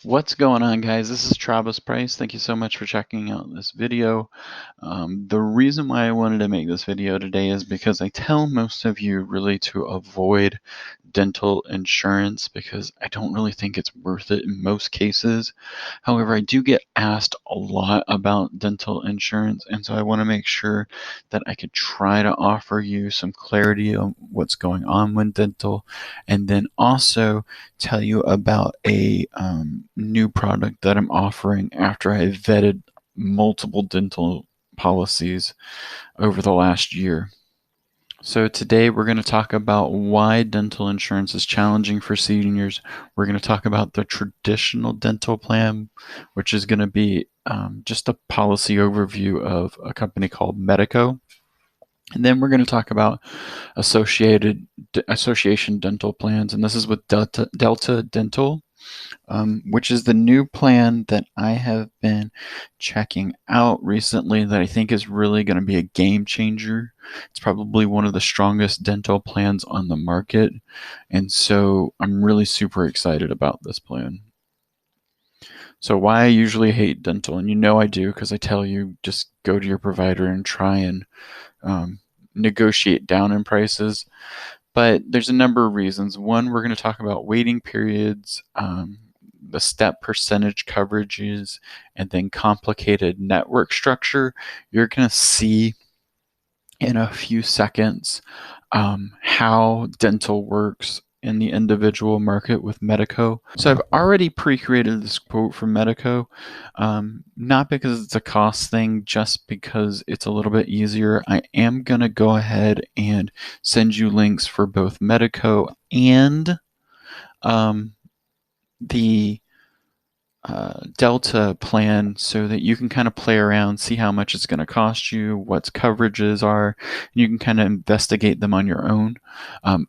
What's going on, guys? This is Travis Price. Thank you so much for checking out this video. The reason why I wanted to make this video today is because I tell most of you really to avoid dental insurance because I don't really think it's worth it in most cases. However, I do get asked a lot about dental insurance, and so I want to make sure that I could try to offer you some clarity on what's going on with dental, and then also tell you about a new product that I'm offering after I vetted multiple dental policies over the last year. So today we're going to talk about why dental insurance is challenging for seniors. We're going to talk about the traditional dental plan, which is going to be just a policy overview of a company called Medico. And then we're going to talk about association dental plans, and this is with Delta Dental, which is the new plan that I have been checking out recently that I think is really going to be a game changer. It's probably one of the strongest dental plans on the market, and so I'm really super excited about this plan. So why I usually hate dental, and you know I do because I tell you just go to your provider and try and negotiate down in prices. But there's a number of reasons. One, we're going to talk about waiting periods, the step percentage coverages, and then complicated network structure. You're going to see in a few seconds how dental works in the individual market with Medico. So I've already pre-created this quote for Medico, not because it's a cost thing, just because it's a little bit easier. I am going to go ahead and send you links for both Medico and the Delta plan so that you can kind of play around, see how much it's going to cost you, what coverages are, and you can kind of investigate them on your own.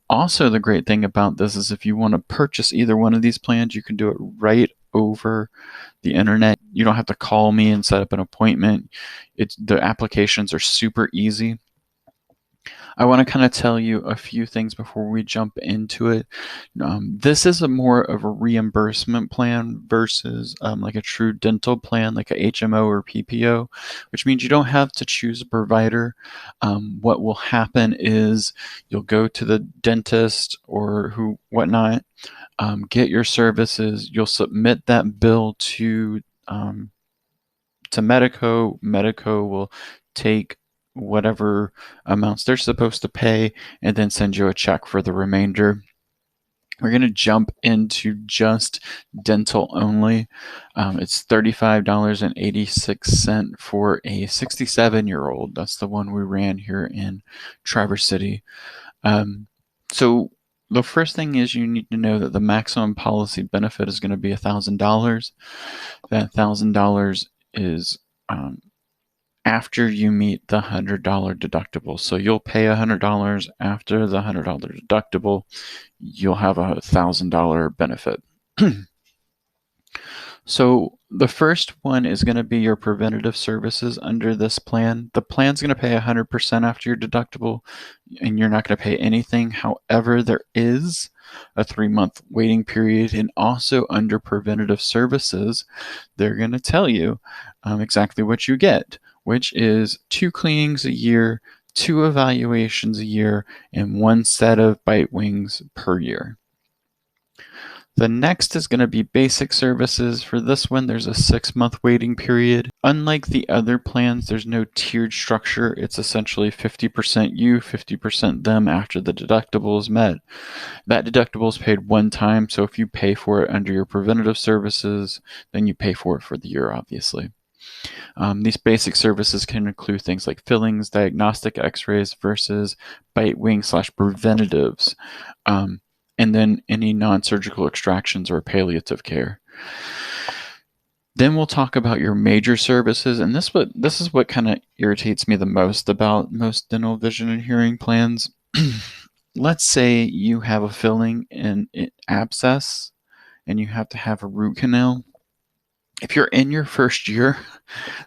Also, the great thing about this is if you want to purchase either one of these plans, you can do it right over the internet. You don't have to call me and set up an appointment. The applications are super easy. I want to kind of tell you a few things before we jump into it. This is a more of a reimbursement plan versus like a true dental plan, like a HMO or PPO, which means you don't have to choose a provider. What will happen is you'll go to the dentist or whatnot, get your services. You'll submit that bill to Medico. Medico will take whatever amounts they're supposed to pay and then send you a check for the remainder. We're going to jump into just dental only. It's $35.86 for a 67-year-old. That's the one we ran here in Traverse City. So the first thing is you need to know that the maximum policy benefit is going to be $1,000. That $1,000 is after you meet the $100 deductible. So you'll pay $100 after the $100 deductible. You'll have a $1,000 benefit. So the first one is going to be your preventative services under this plan. The plan's going to pay 100% after your deductible, and you're not going to pay anything. However, there is a 3-month waiting period, and also under preventative services, they're going to tell you exactly what you get, which is 2 cleanings a year, 2 evaluations a year, and 1 set of bite wings per year. The next is going to be basic services. For this one, there's a 6-month waiting period. Unlike the other plans, there's no tiered structure. It's essentially 50% you, 50% them after the deductible is met. That deductible is paid one time, so if you pay for it under your preventative services, then you pay for it for the year, obviously. These basic services can include things like fillings, diagnostic x-rays versus bite wing / preventatives. And then any non-surgical extractions or palliative care. Then we'll talk about your major services, and this is what kind of irritates me the most about most dental, vision, and hearing plans. Let's say you have a filling and an abscess, and you have to have a root canal. If you're in your first year,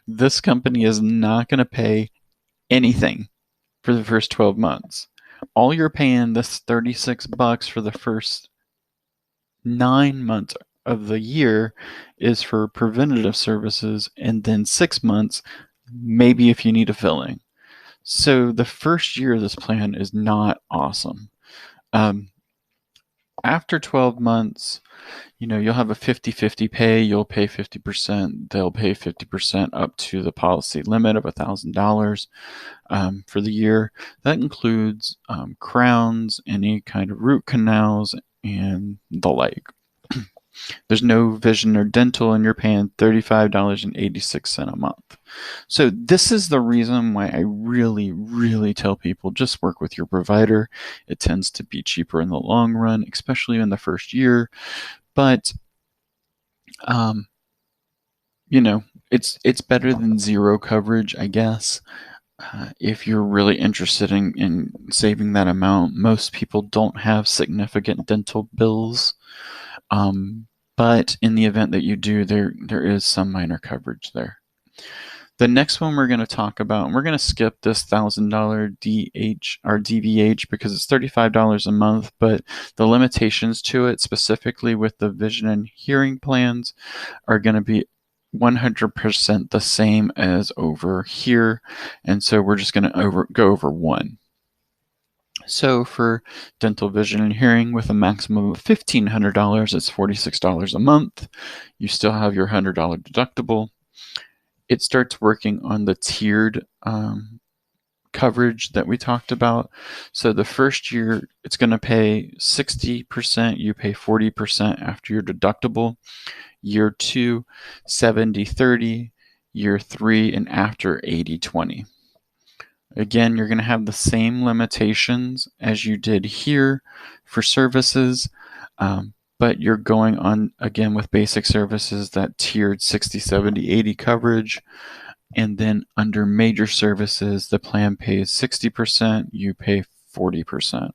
this company is not going to pay anything for the first 12 months. All you're paying this $36 for the first 9 months of the year is for preventative services, and then 6 months, maybe if you need a filling. So the first year of this plan is not awesome. Um, After 12 months, you'll have a 50-50 pay. You'll pay 50%. They'll pay 50% up to the policy limit of $1,000 for the year. That includes crowns, any kind of root canals, and the like. There's no vision or dental, and you're paying $35.86 a month. So this is the reason why I really, really tell people just work with your provider. It tends to be cheaper in the long run, especially in the first year. But um, it's better than zero coverage, I guess. If you're really interested in saving that amount, most people don't have significant dental bills. Um, but in the event that you do, there is some minor coverage there. The next one we're going to talk about, and we're going to skip this $1,000 DH or DVH because it's $35 a month, but the limitations to it, specifically with the vision and hearing plans, are going to be 100% the same as over here. And so we're just going to go over one. So for dental, vision, and hearing with a maximum of $1,500, it's $46 a month. You still have your $100 deductible. It starts working on the tiered coverage that we talked about. So the first year, it's going to pay 60%. You pay 40% after your deductible. Year 2, 70-30. Year 3, and after 80-20. Again, you're going to have the same limitations as you did here for services, but you're going on, again, with basic services, that tiered 60, 70, 80 coverage. And then under major services, the plan pays 60%, you pay 40%.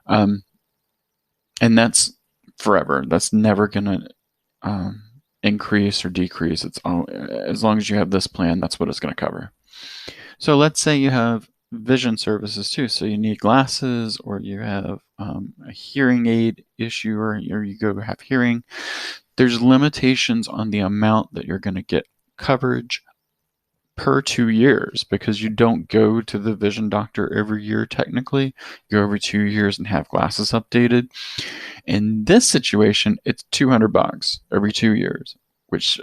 And that's forever. That's never going to increase or decrease. It's all, as long as you have this plan, that's what it's going to cover. So let's say you have vision services too. So you need glasses, or you have a hearing aid issue, or you go have hearing. There's limitations on the amount that you're going to get coverage per 2 years, because you don't go to the vision doctor every year technically. You go every 2 years and have glasses updated. In this situation, it's $200 every 2 years, which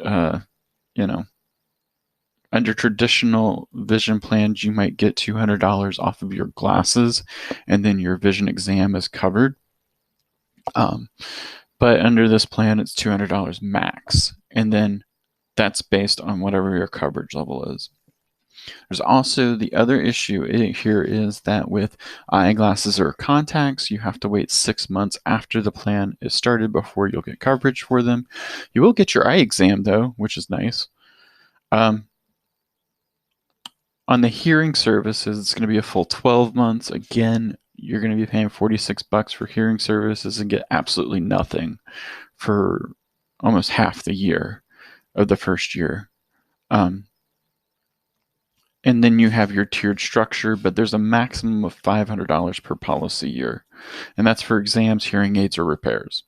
under traditional vision plans, you might get $200 off of your glasses, and then your vision exam is covered. But under this plan, it's $200 max, and then that's based on whatever your coverage level is. There's also the other issue here is that with eyeglasses or contacts, you have to wait 6 months after the plan is started before you'll get coverage for them. You will get your eye exam, though, which is nice. On the hearing services, it's going to be a full 12 months. Again, you're going to be paying $46 for hearing services and get absolutely nothing for almost half the year of the first year. And then you have your tiered structure, but there's a maximum of $500 per policy year. And that's for exams, hearing aids, or repairs.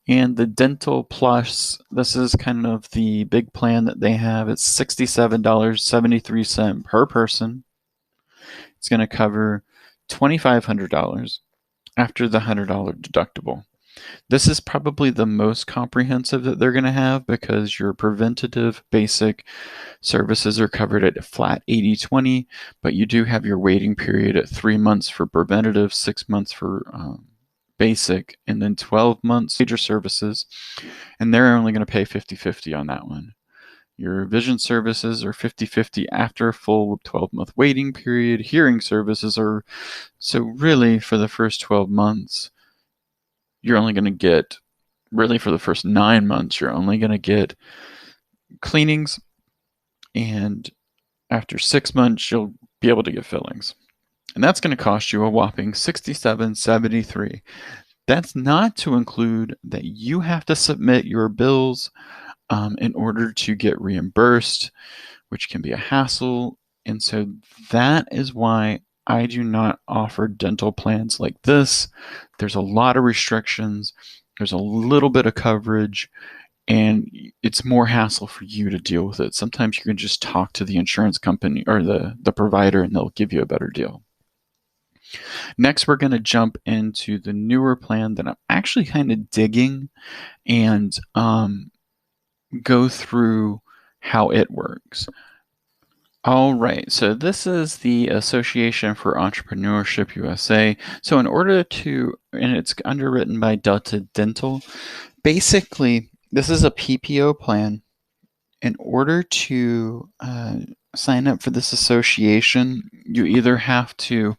And the Dental Plus, this is kind of the big plan that they have. It's $67.73 per person. It's going to cover $2,500 after the $100 deductible. This is probably the most comprehensive that they're going to have, because your preventative basic services are covered at a flat 80-20, but you do have your waiting period at 3 months for preventative, 6 months for basic, and then 12 months major services, and they're only going to pay 50-50 on that one. Your vision services are 50-50 after a full 12-month waiting period. Hearing services are, so really for the first 12 months, you're only going to get, really for the first 9 months, you're only going to get cleanings, and after 6 months, you'll be able to get fillings. And that's going to cost you a whopping $67.73. That's not to include that you have to submit your bills in order to get reimbursed, which can be a hassle. And so that is why I do not offer dental plans like this. There's a lot of restrictions. there's a little bit of coverage, and it's more hassle for you to deal with it. Sometimes you can just talk to the insurance company or the provider and they'll give you a better deal. Next, we're going to jump into the newer plan that I'm actually kind of digging and go through how it works. All right, so this is the Association for Entrepreneurship USA. So in order to, and it's underwritten by Delta Dental, basically this is a PPO plan. In order to sign up for this association, you either have to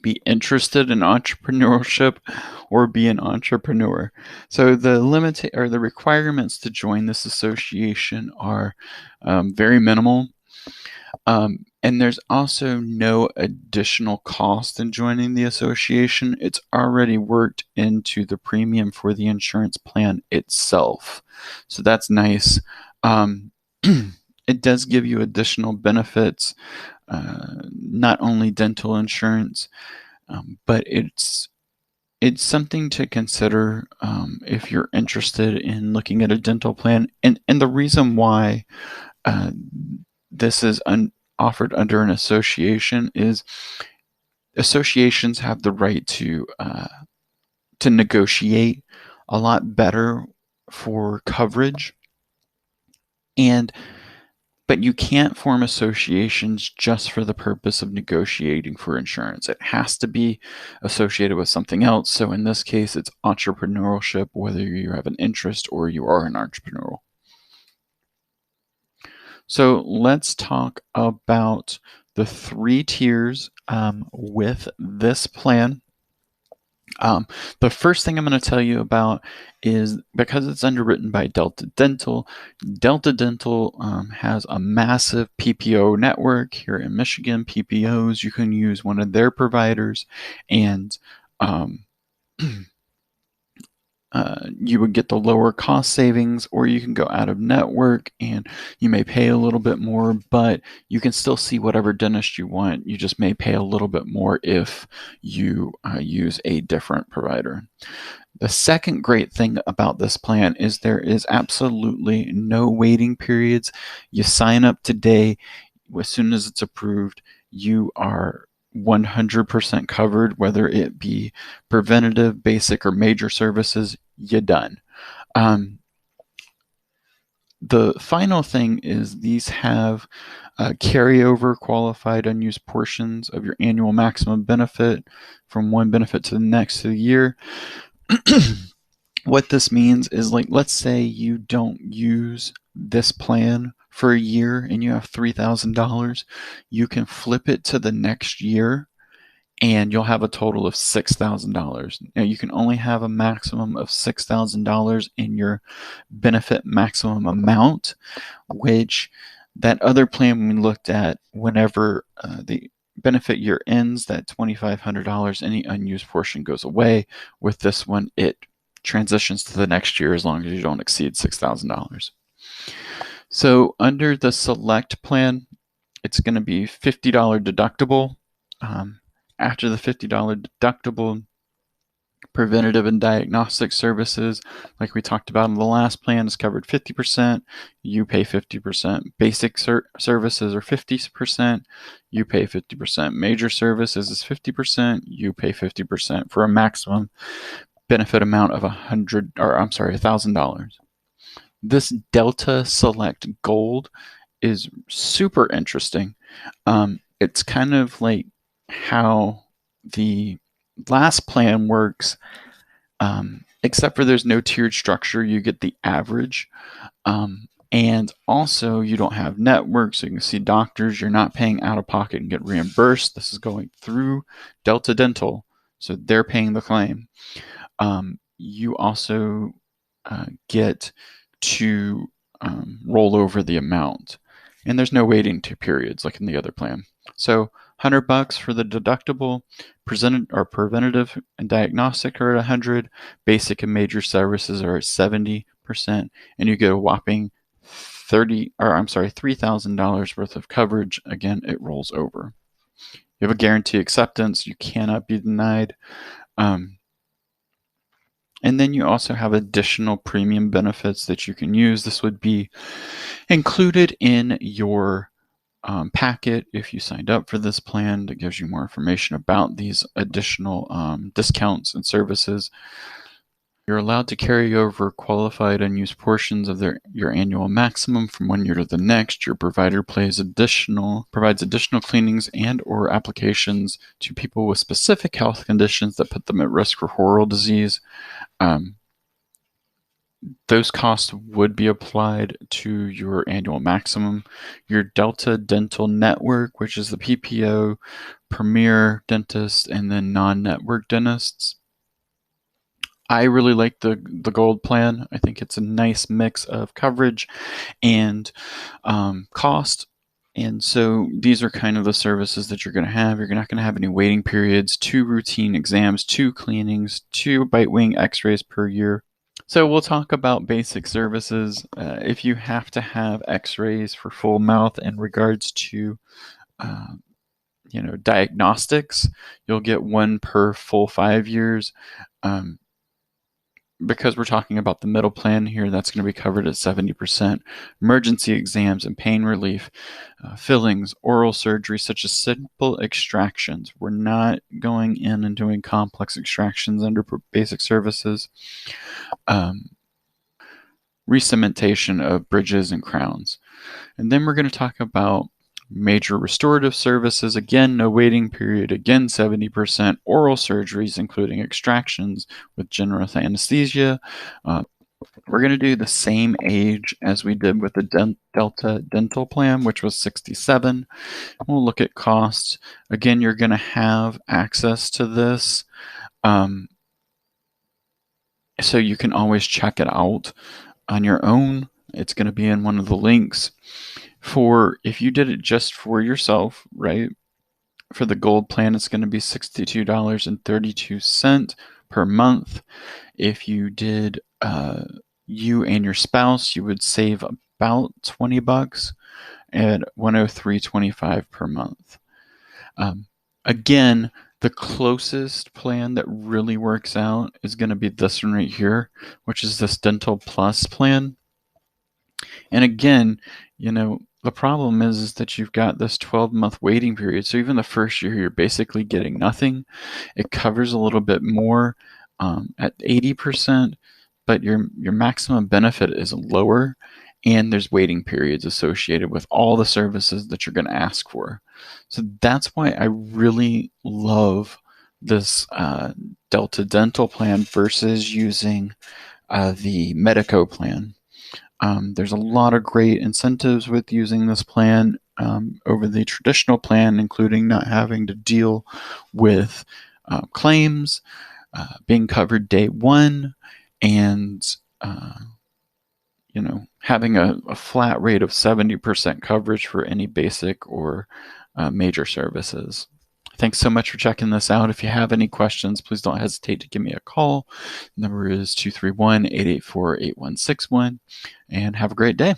be interested in entrepreneurship or be an entrepreneur. So the requirements to join this association are very minimal. And there's also no additional cost in joining the association. It's already worked into the premium for the insurance plan itself. So that's nice. It does give you additional benefits, not only dental insurance, but it's something to consider if you're interested in looking at a dental plan. And the reason why this is offered under an association is associations have the right to negotiate a lot better for coverage, but you can't form associations just for the purpose of negotiating for insurance. It has to be associated with something else. So in this case, it's entrepreneurship, whether you have an interest or you are an entrepreneur. So let's talk about the 3 tiers with this plan. The first thing I'm going to tell you about is, because it's underwritten by Delta Dental, Delta Dental has a massive PPO network here in Michigan. PPOs, you can use one of their providers, and you would get the lower cost savings, or you can go out of network and you may pay a little bit more, but you can still see whatever dentist you want. You just may pay a little bit more if you use a different provider. The second great thing about this plan is there is absolutely no waiting periods. You sign up today. As soon as it's approved, you are 100% covered, whether it be preventative, basic, or major services. You're done. The final thing is these have carryover qualified unused portions of your annual maximum benefit from one benefit to the next of the year. What this means is, like, let's say you don't use this plan for a year and you have $3,000, you can flip it to the next year and you'll have a total of $6,000. Now, you can only have a maximum of $6,000 in your benefit maximum amount, which that other plan we looked at, whenever the benefit year ends, that $2,500, any unused portion goes away. With this one, it transitions to the next year as long as you don't exceed $6,000. So under the select plan, it's going to be $50 deductible. After the $50 deductible, preventative and diagnostic services, like we talked about in the last plan, is covered 50%. You pay 50%. Basic services are 50%. You pay 50%. Major services is 50%. You pay 50%, for a maximum benefit amount of $1,000. This Delta Select Gold is super interesting. It's kind of like how the last plan works, except for there's no tiered structure. You get the average, and also you don't have networks, so you can see doctors. You're not paying out of pocket and get reimbursed. This is going through Delta Dental, so they're paying the claim. You also get to roll over the amount, and there's no waiting periods like in the other plan. So $100 for the deductible, preventative and diagnostic are at 100, basic and major services are at 70%, and you get a whopping $3,000 worth of coverage. Again, it rolls over. You have a guarantee acceptance. You cannot be denied. And then you also have additional premium benefits that you can use. This would be included in your packet if you signed up for this plan that gives you more information about these additional discounts and services. You're allowed to carry over qualified unused portions of your annual maximum from one year to the next. Your provider provides additional cleanings and or applications to people with specific health conditions that put them at risk for oral disease. Those costs would be applied to your annual maximum. Your Delta Dental Network, which is the PPO, Premier Dentist, and then non-network dentists. I really like the gold plan. I think it's a nice mix of coverage and cost. And so these are kind of the services that you're going to have. You're not going to have any waiting periods, 2 routine exams, 2 cleanings, 2 bite wing x-rays per year. So we'll talk about basic services. If you have to have x-rays for full mouth in regards to diagnostics, you'll get 1 per full 5 years. Because we're talking about the middle plan here, that's going to be covered at 70%. Emergency exams and pain relief, fillings, oral surgery, such as simple extractions. We're not going in and doing complex extractions under basic services. Recementation of bridges and crowns. And then we're going to talk about major restorative services. Again, no waiting period. Again, 70%. Oral surgeries, including extractions with general anesthesia. We're going to do the same age as we did with the Delta Dental Plan, which was 67. We'll look at costs. Again, you're going to have access to this. So you can always check it out on your own. It's going to be in one of the links. If you did it just for yourself, right? For the gold plan, it's going to be $62.32 per month. If you did you and your spouse, you would save about $20 at $103.25 per month. Again, the closest plan that really works out is going to be this one right here, which is this Dental Plus plan. And again, the problem is that you've got this 12-month waiting period. So even the first year, you're basically getting nothing. It covers a little bit more at 80%, but your maximum benefit is lower, and there's waiting periods associated with all the services that you're going to ask for. So that's why I really love this Delta Dental plan versus using the Medico plan. There's a lot of great incentives with using this plan over the traditional plan, including not having to deal with claims, being covered day one, and having a flat rate of 70% coverage for any basic or major services. Thanks so much for checking this out. If you have any questions, please don't hesitate to give me a call. The number is 231-884-8161, and have a great day.